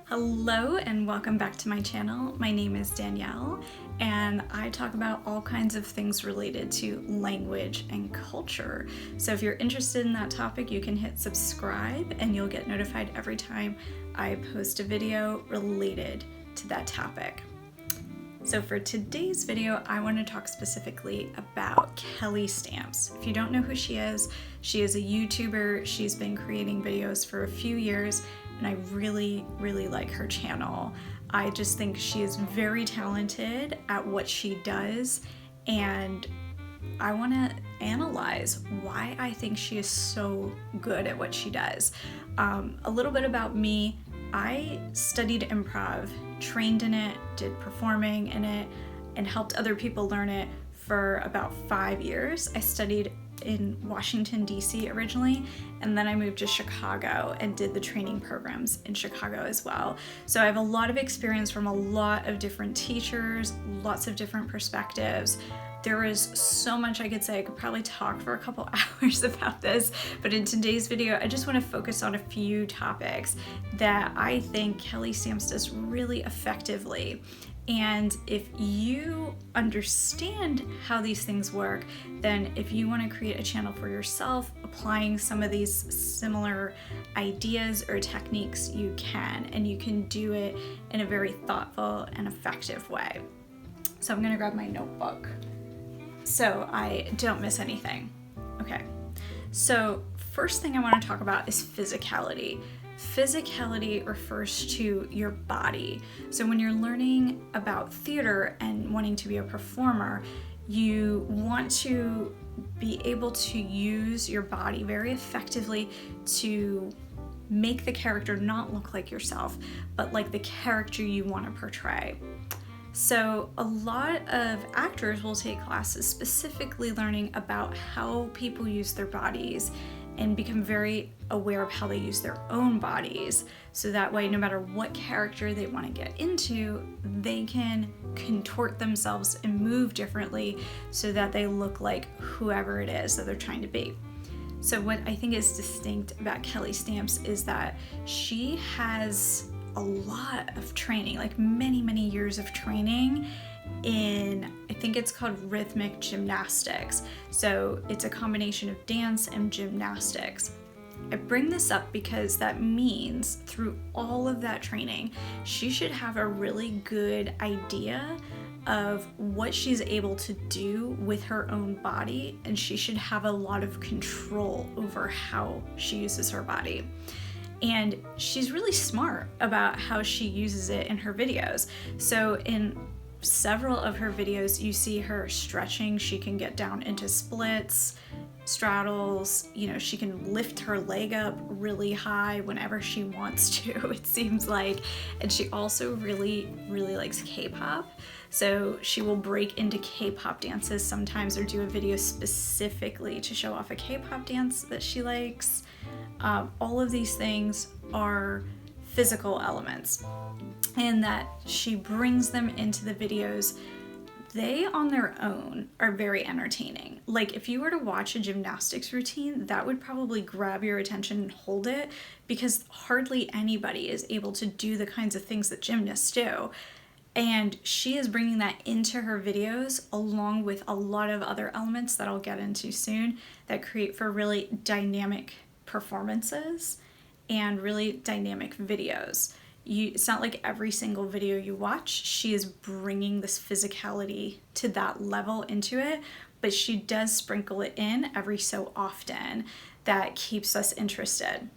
Hello and welcome back to my channel. My name is Danielle and I talk about all kinds of things related to language and culture. So if you're interested in that topic, you can hit subscribe and you'll get notified every time I post a video related to that topic. So for today's video, I want to talk specifically about Kelly Stamps. If you don't know who she is a YouTuber. She's been creating videos for a few years and I really like her channel. I just think she is very talented at what she does, and I want to analyze why I think she is so good at what she does. A little bit about me. I studied improv, trained in it, did performing in it, and helped other people learn it for about 5 years. I studied in Washington, D.C. originally, and then I moved to Chicago and did the training programs in Chicago as well. So I have a lot of experience from a lot of different teachers, lots of different perspectives. There is so much I could say. I could probably talk for a couple hours about this, but in today's video, I just want to focus on a few topics that I think Kelly Stamps does really effectively. And if you understand how these things work, then if you want to create a channel for yourself, applying some of these similar ideas or techniques, you can, and you can do it in a very thoughtful and effective way. So I'm going to grab my notebook so I don't miss anything. Okay, so first thing I want to talk about is physicality. Physicality refers to your body. So when you're learning about theater and wanting to be a performer, you want to be able to use your body very effectively to make the character not look like yourself, but like the character you want to portray. So a lot of actors will take classes specifically learning about how people use their bodies and become very aware of how they use their own bodies. So that way, no matter what character they want to get into, they can contort themselves and move differently so that they look like whoever it is that they're trying to be. So what I think is distinct about Kelly Stamps is that she has a lot of training, like many years of training in, I think it's called rhythmic gymnastics. So it's a combination of dance and gymnastics. I bring this up because that means through all of that training, she should have a really good idea of what she's able to do with her own body, and she should have a lot of control over how she uses her body. And she's really smart about how she uses it in her videos. So in several of her videos, you see her stretching. She can get down into splits, straddles, she can lift her leg up really high whenever she wants to, it seems like. And she also really likes K-pop. So she will break into K-pop dances sometimes or do a video specifically to show off a K-pop dance that she likes. All of these things are physical elements, and that she brings them into the videos. They on their own are very entertaining. Like if you were to watch a gymnastics routine, that would probably grab your attention and hold it, because hardly anybody is able to do the kinds of things that gymnasts do. And she is bringing that into her videos along with a lot of other elements that I'll get into soon that create for really dynamic performances and really dynamic videos. It's not like every single video you watch, she is bringing this physicality to that level into it, but she does sprinkle it in every so often that keeps us interested.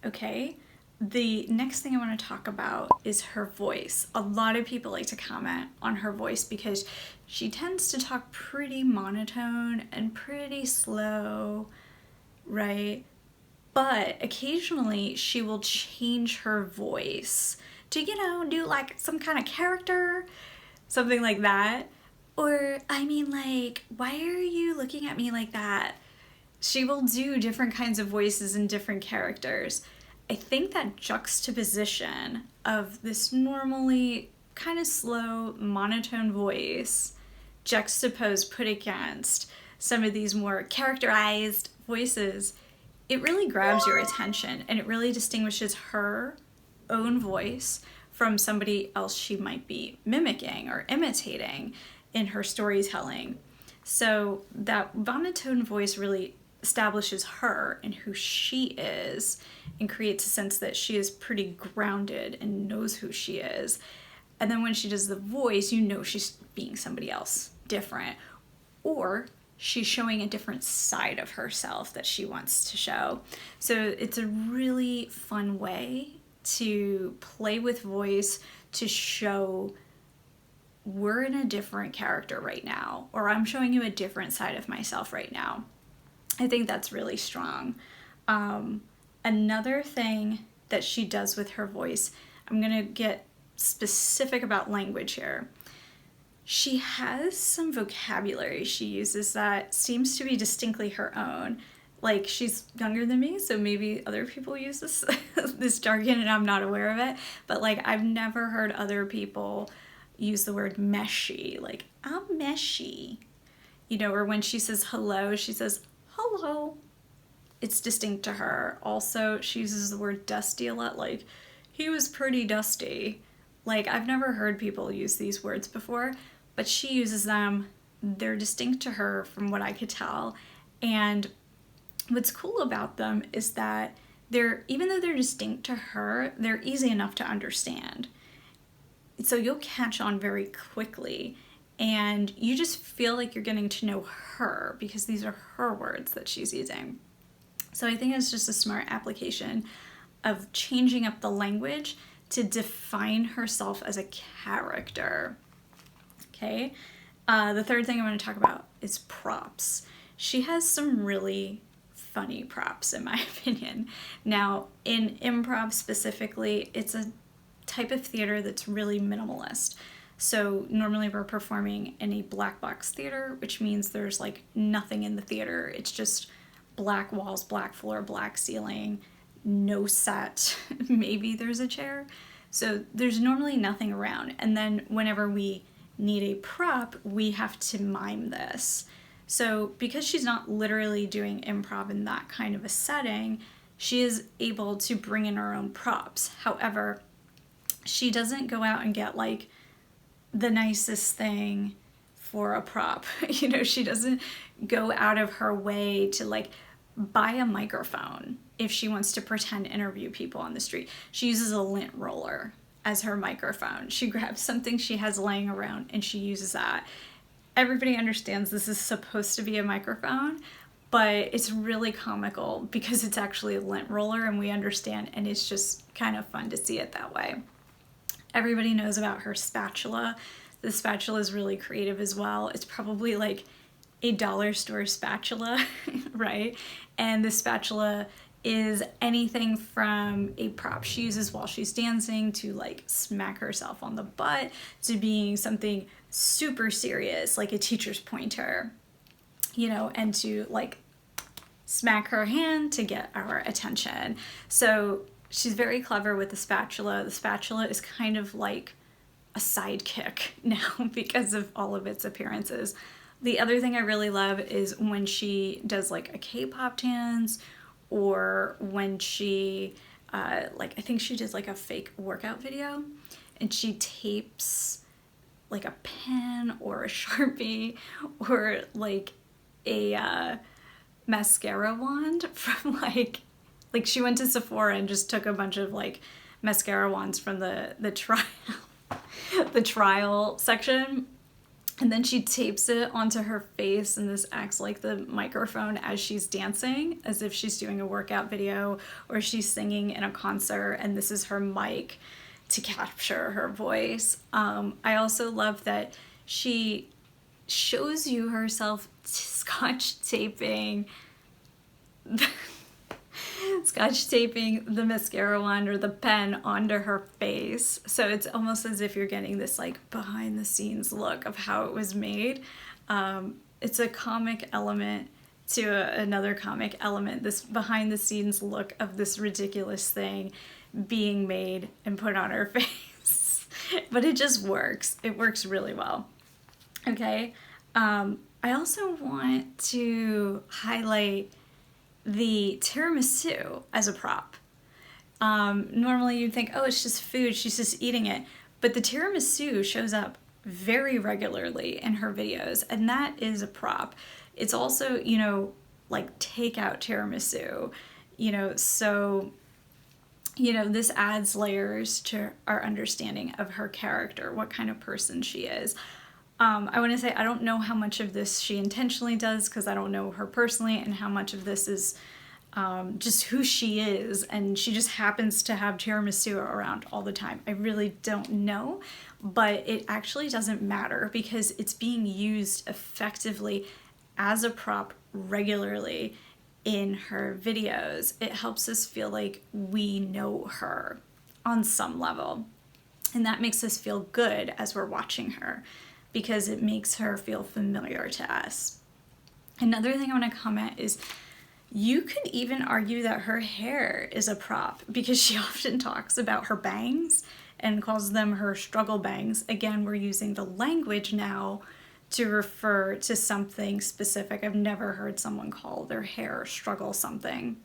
Okay, the next thing I want to talk about is her voice. A lot of people like to comment on her voice because she tends to talk pretty monotone and pretty slow, right? But occasionally she will change her voice to, do like some kind of character, something like that. Or, why are you looking at me like that? She will do different kinds of voices and different characters. I think that juxtaposition of this normally kind of slow, monotone voice juxtaposed, put against some of these more characterized voices, it really grabs your attention and it really distinguishes her own voice from somebody else she might be mimicking or imitating in her storytelling. So that monotone voice really establishes her and who she is and creates a sense that she is pretty grounded and knows who she is. And then when she does the voice, you know she's being somebody else different, or she's showing a different side of herself that she wants to show. So it's a really fun way to play with voice to show we're in a different character right now, or I'm showing you a different side of myself right now. I think that's really strong. Another thing that she does with her voice, I'm going to get specific about language here. She has some vocabulary she uses that seems to be distinctly her own. Like, she's younger than me, so maybe other people use this this jargon and I'm not aware of it. But like, I've never heard other people use the word meshy. Like, I'm meshy. You know, or when she says hello, she says hello. It's distinct to her. Also, she uses the word dusty a lot. Like, he was pretty dusty. Like, I've never heard people use these words before, but she uses them. They're distinct to her from what I could tell. And what's cool about them is that even though they're distinct to her, they're easy enough to understand. So you'll catch on very quickly, and you just feel like you're getting to know her because these are her words that she's using. So I think it's just a smart application of changing up the language to define herself as a character. Okay. The third thing I want to talk about is props. She has some really funny props, in my opinion. Now, in improv specifically, it's a type of theater that's really minimalist. So normally we're performing in a black box theater, which means there's like nothing in the theater. It's just black walls, black floor, black ceiling, no set. Maybe there's a chair. So there's normally nothing around. And then whenever we need a prop, we have to mime this. So because she's not literally doing improv in that kind of a setting, she is able to bring in her own props. However, she doesn't go out and get like the nicest thing for a prop. You know, she doesn't go out of her way to like buy a microphone if she wants to pretend interview people on the street. She uses a lint roller as her microphone. She grabs something she has laying around and she uses that. Everybody understands this is supposed to be a microphone, but it's really comical because it's actually a lint roller and we understand, and it's just kind of fun to see it that way. Everybody knows about her spatula. The spatula is really creative as well. It's probably like a dollar store spatula, right? And the spatula is anything from a prop she uses while she's dancing to like smack herself on the butt to being something super serious like a teacher's pointer, you know, and to like smack her hand to get our attention. So she's very clever with the spatula. The spatula is kind of like a sidekick now because of all of its appearances. The other thing I really love is when she does like a K-pop dance, or when she, like, I think she did like a fake workout video and she tapes like a pen or a Sharpie or like a mascara wand from like she went to Sephora and just took a bunch of like mascara wands from the trial the trial section, and then she tapes it onto her face, and this acts like the microphone as she's dancing, as if she's doing a workout video or she's singing in a concert, and this is her mic to capture her voice. I also love that she shows you herself scotch taping the mascara wand or the pen onto her face. So it's almost as if you're getting this like behind the scenes look of how it was made. It's a comic element to another comic element, this behind the scenes look of this ridiculous thing being made and put on her face. But it just works. It works really well. Okay. I also want to highlight the tiramisu as a prop. Normally you'd think, oh, it's just food, she's just eating it. But the tiramisu shows up very regularly in her videos, and that is a prop. It's also, like takeout tiramisu, so, this adds layers to our understanding of her character, what kind of person she is. I want to say I don't know how much of this she intentionally does because I don't know her personally, and how much of this is just who she is, and she just happens to have tiramisu around all the time. I really don't know, but it actually doesn't matter because it's being used effectively as a prop regularly in her videos. It helps us feel like we know her on some level, and that makes us feel good as we're watching her because it makes her feel familiar to us. Another thing I want to comment is you could even argue that her hair is a prop because she often talks about her bangs and calls them her struggle bangs. Again, we're using the language now to refer to something specific. I've never heard someone call their hair struggle something.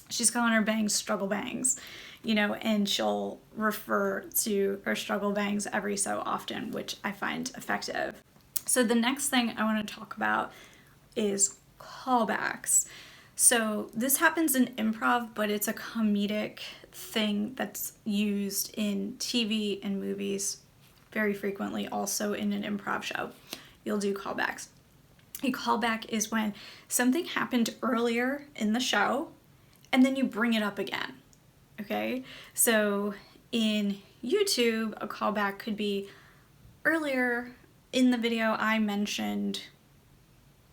She's calling her bangs struggle bangs, and she'll refer to her struggle bangs every so often, which I find effective. So the next thing I want to talk about is callbacks. So this happens in improv, but it's a comedic thing that's used in TV and movies very frequently. Also in an improv show, you'll do callbacks. A callback is when something happened earlier in the show and then you bring it up again. Okay? So in YouTube, a callback could be earlier in the video I mentioned,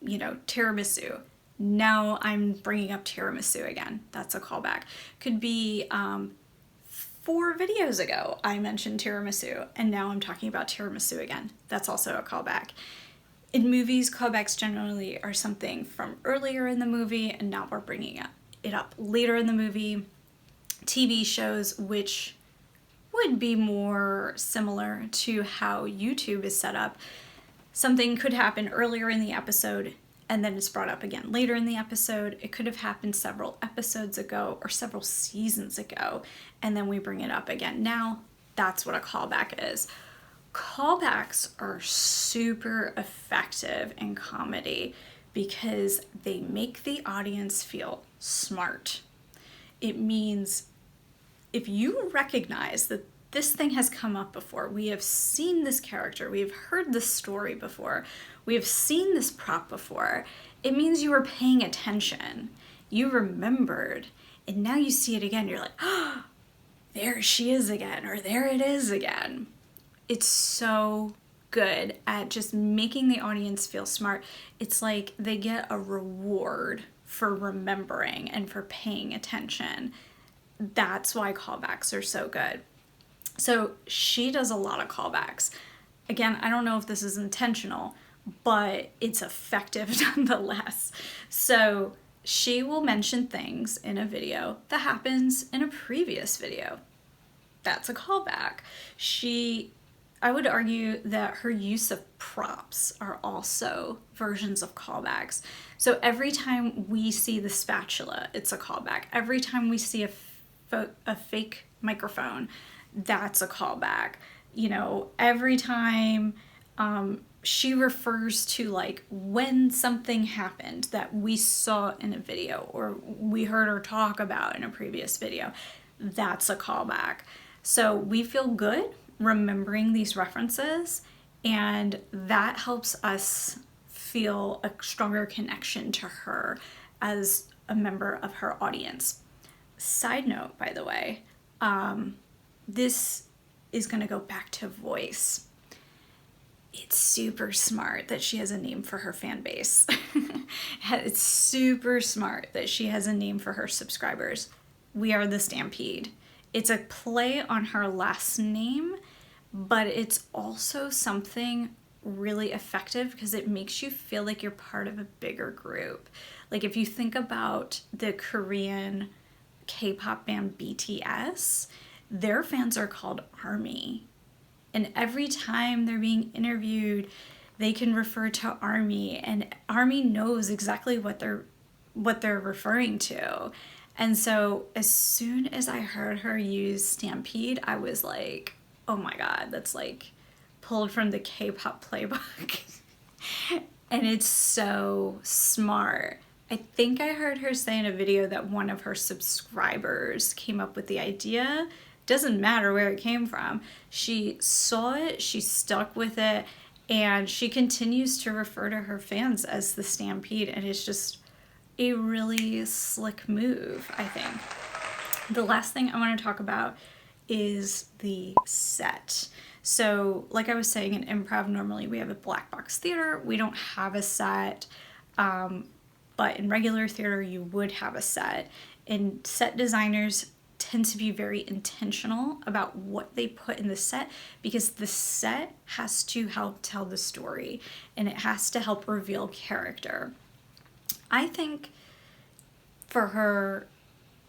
tiramisu. Now I'm bringing up tiramisu again. That's a callback. Could be 4 videos ago I mentioned tiramisu and now I'm talking about tiramisu again. That's also a callback. In movies, callbacks generally are something from earlier in the movie and now we're bringing it up later in the movie. TV shows, which would be more similar to how YouTube is set up, something could happen earlier in the episode and then it's brought up again later in the episode. It could have happened several episodes ago or several seasons ago, and then we bring it up again. Now, that's what a callback is. Callbacks are super effective in comedy because they make the audience feel smart. It means if you recognize that this thing has come up before, we have seen this character, we have heard this story before, we have seen this prop before, it means you were paying attention, you remembered, and now you see it again, you're like, oh, there she is again, or there it is again. It's so good at just making the audience feel smart. It's like they get a reward for remembering and for paying attention. That's why callbacks are so good. So she does a lot of callbacks. Again, I don't know if this is intentional, but it's effective nonetheless. So she will mention things in a video that happens in a previous video. That's a callback. I would argue that her use of props are also versions of callbacks. So every time we see the spatula, it's a callback. Every time we see a fake microphone, that's a callback. Every time she refers to like when something happened that we saw in a video or we heard her talk about in a previous video, that's a callback. So we feel good remembering these references, and that helps us feel a stronger connection to her as a member of her audience. Side note, by the way, this is going to go back to voice. It's super smart that she has a name for her fan base. It's super smart that she has a name for her subscribers. We are the Stampede. It's a play on her last name, but it's also something really effective because it makes you feel like you're part of a bigger group. Like if you think about the Korean K-pop band BTS, their fans are called ARMY. And every time they're being interviewed, they can refer to ARMY, and ARMY knows exactly what they're referring to. And so as soon as I heard her use Stampede, I was like, oh my God, that's like pulled from the K-pop playbook. And it's so smart. I think I heard her say in a video that one of her subscribers came up with the idea. Doesn't matter where it came from. She saw it, she stuck with it, and she continues to refer to her fans as the Stampede, and it's just a really slick move, I think. The last thing I want to talk about is the set. So like I was saying, in improv, normally we have a black box theater. We don't have a set, but in regular theater, you would have a set. And set designers tend to be very intentional about what they put in the set, because the set has to help tell the story and it has to help reveal character. I think for her,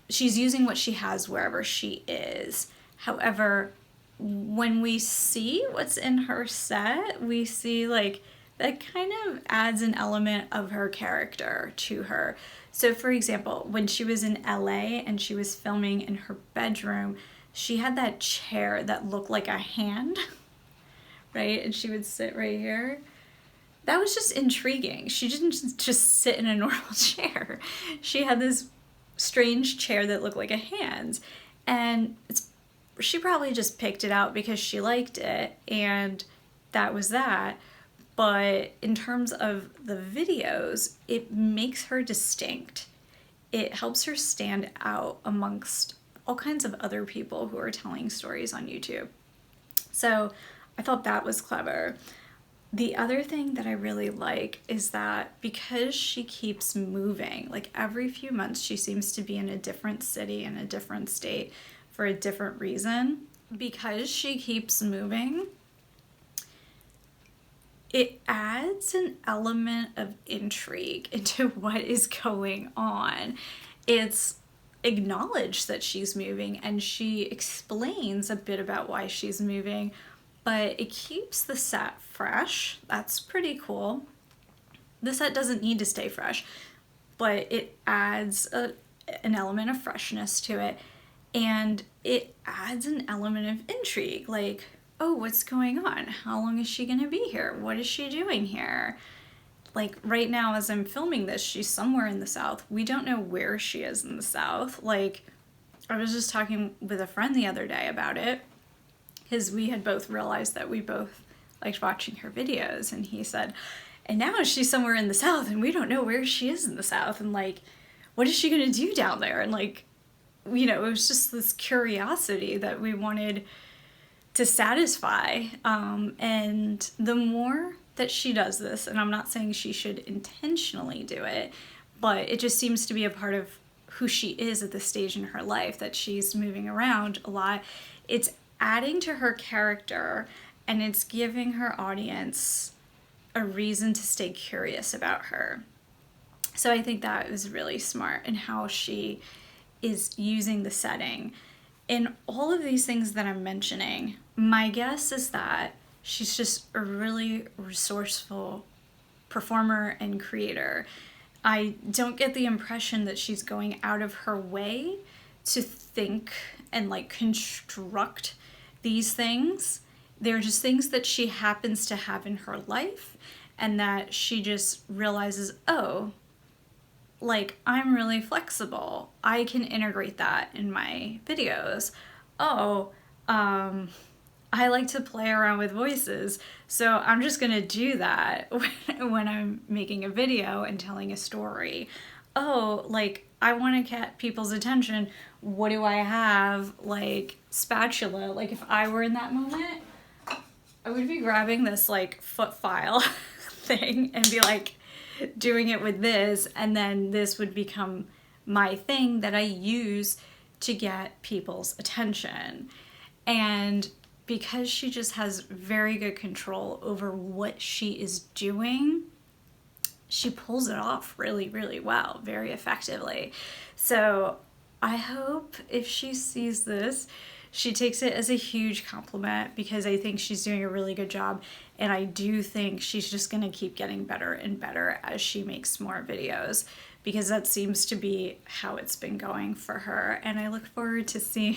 she's using what she has wherever she is. However, when we see what's in her set, we see like that kind of adds an element of her character to her. So for example, when she was in LA and she was filming in her bedroom, she had that chair that looked like a hand, right? And she would sit right here. That was just intriguing. She didn't just sit in a normal chair. She had this strange chair that looked like a hand. And she probably just picked it out because she liked it, and that was that. But in terms of the videos, it makes her distinct. It helps her stand out amongst all kinds of other people who are telling stories on YouTube. So I thought that was clever. The other thing that I really like is that because she keeps moving, like every few months she seems to be in a different city, in a different state for a different reason. Because she keeps moving, it adds an element of intrigue into what is going on. It's acknowledged that she's moving and she explains a bit about why she's moving, but it keeps the set fresh. That's pretty cool. The set doesn't need to stay fresh, but it adds an element of freshness to it, and it adds an element of intrigue, like, oh, what's going on? How long is she gonna be here? What is she doing here? Like right now as I'm filming this, she's somewhere in the South. We don't know where she is in the South. Like, I was just talking with a friend the other day about it, because we had both realized that we both liked watching her videos, and he said, and now she's somewhere in the South and we don't know where she is in the South, and like, what is she gonna do down there? And like, you know, it was just this curiosity that we wanted to satisfy. And the more that she does this, and I'm not saying she should intentionally do it, but it just seems to be a part of who she is at this stage in her life, that she's moving around a lot. It's adding to her character, and it's giving her audience a reason to stay curious about her. So I think that is really smart in how she is using the setting. In all of these things that I'm mentioning, my guess is that she's just a really resourceful performer and creator. I don't get the impression that she's going out of her way to think and like construct these things. They're just things that she happens to have in her life, and that she just realizes, oh, like, I'm really flexible. I can integrate that in my videos. Oh, I like to play around with voices, so I'm just gonna do that when I'm making a video and telling a story. Oh, like, I want to get people's attention. What do I have? Like, spatula. Like, if I were in that moment, I would be grabbing this like foot file thing and be like doing it with this, and then this would become my thing that I use to get people's attention. And because she just has very good control over what she is doing, she pulls it off really, really well, very effectively. So I hope if she sees this, she takes it as a huge compliment, because I think she's doing a really good job, and I do think she's just gonna keep getting better and better as she makes more videos. because that seems to be how it's been going for her. And I look forward to seeing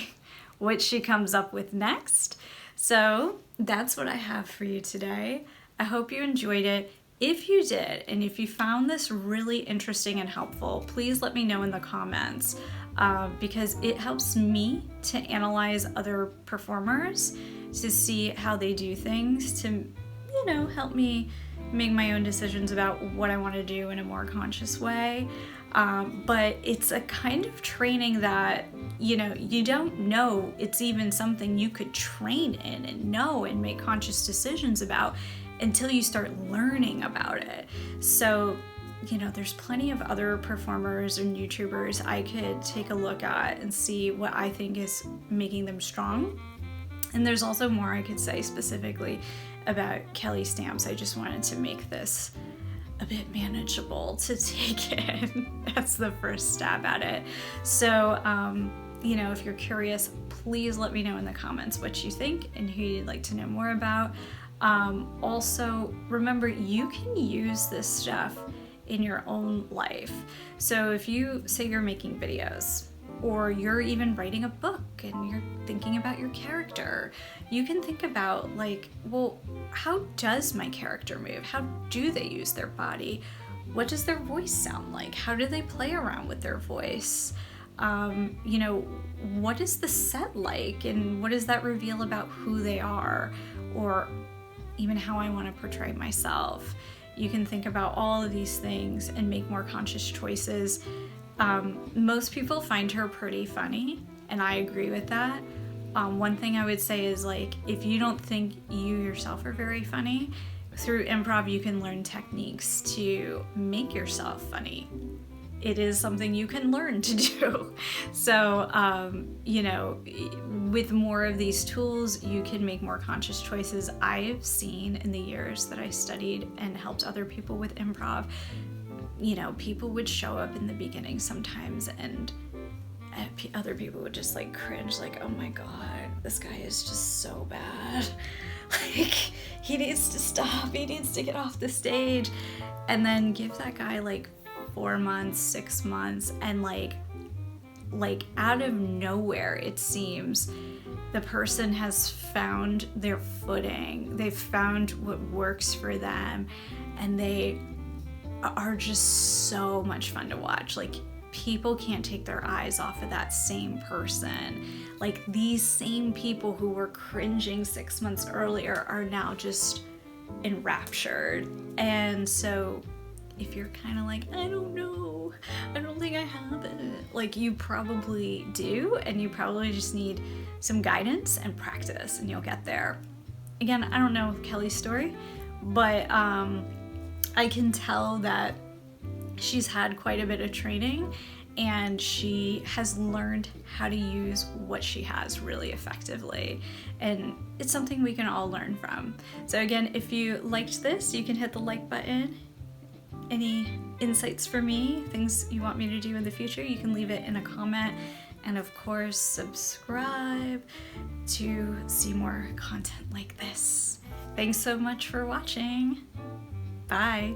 what she comes up with next. So that's what I have for you today. I hope you enjoyed it. If you did, and if you found this really interesting and helpful, please let me know in the comments, because it helps me to analyze other performers, to see how they do things, to, help me make my own decisions about what I want to do in a more conscious way. But it's a kind of training that, you don't know it's even something you could train in and know and make conscious decisions about until you start learning about it. So, there's plenty of other performers and YouTubers I could take a look at and see what I think is making them strong. And there's also more I could say specifically about Kelly Stamps. I just wanted to make this a bit manageable to take in. That's the first stab at it. So, if you're curious, please let me know in the comments what you think and who you'd like to know more about. Also, remember, you can use this stuff in your own life. So if you say you're making videos, or you're even writing a book and you're thinking about your character, you can think about how does my character move? How do they use their body? What does their voice sound like? How do they play around with their voice? What is the set like, and what does that reveal about who they are, or even how I want to portray myself? You can think about all of these things and make more conscious choices. Most people find her pretty funny, and I agree with that. One thing I would say is, if you don't think you yourself are very funny, through improv you can learn techniques to make yourself funny. It is something you can learn to do. So, with more of these tools, you can make more conscious choices. I've seen in the years that I studied and helped other people with improv, people would show up in the beginning sometimes, and other people would just cringe, oh my God, this guy is just so bad. He needs to stop. He needs to get off the stage. And then give that guy 4 months, 6 months, and out of nowhere, it seems, the person has found their footing. They've found what works for them, and they are just so much fun to watch. People can't take their eyes off of that same person. These same people who were cringing 6 months earlier are now just enraptured. And so if you're kind of I don't know, I don't think I have it, you probably do, and you probably just need some guidance and practice, and you'll get there. Again, I don't know Kelly's story, but I can tell that she's had quite a bit of training, and she has learned how to use what she has really effectively, and it's something we can all learn from. So again, if you liked this, you can hit the like button. Any insights for me, things you want me to do in the future, you can leave it in a comment, and of course subscribe to see more content like this. Thanks so much for watching. Bye.